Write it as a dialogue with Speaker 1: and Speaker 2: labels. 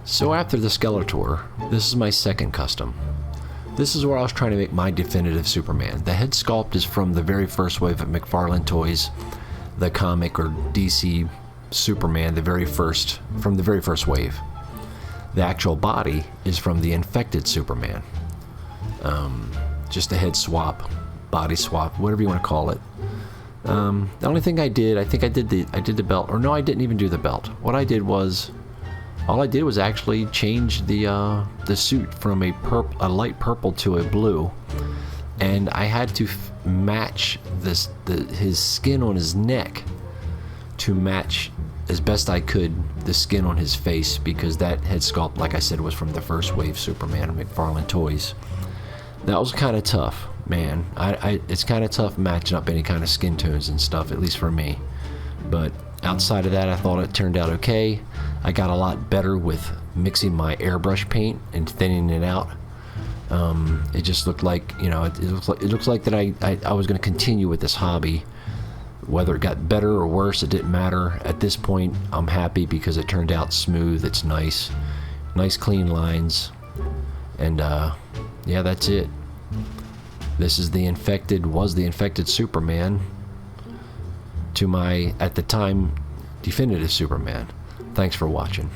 Speaker 1: So after the Skeletor, this is my second custom. This is where I was trying to make my definitive Superman. The head sculpt is from the very first wave of McFarlane Toys, the comic or DC Superman, from the very first wave. The actual body is from the Infected Superman. Just a head swap, body swap, whatever you want to call it. The only thing I did, I did the belt, or no, I didn't even do the belt. What I did was, all I did was actually change the suit from a light purple to a blue, and I had to match his skin on his neck to match as best I could the skin on his face, because that head sculpt, like I said, was from the first wave Superman of McFarlane Toys. That was kind of tough, man. It's kind of tough matching up any kind of skin tones and stuff, at least for me. But outside of that, I thought it turned out okay. I got a lot better with mixing my airbrush paint and thinning it out. It just looked like, it looks like that I was going to continue with this hobby. Whether it got better or worse, it didn't matter. At this point, I'm happy because it turned out smooth. It's nice clean lines, and yeah, that's it. This is the infected Superman to my, at the time, definitive Superman. Thanks for watching.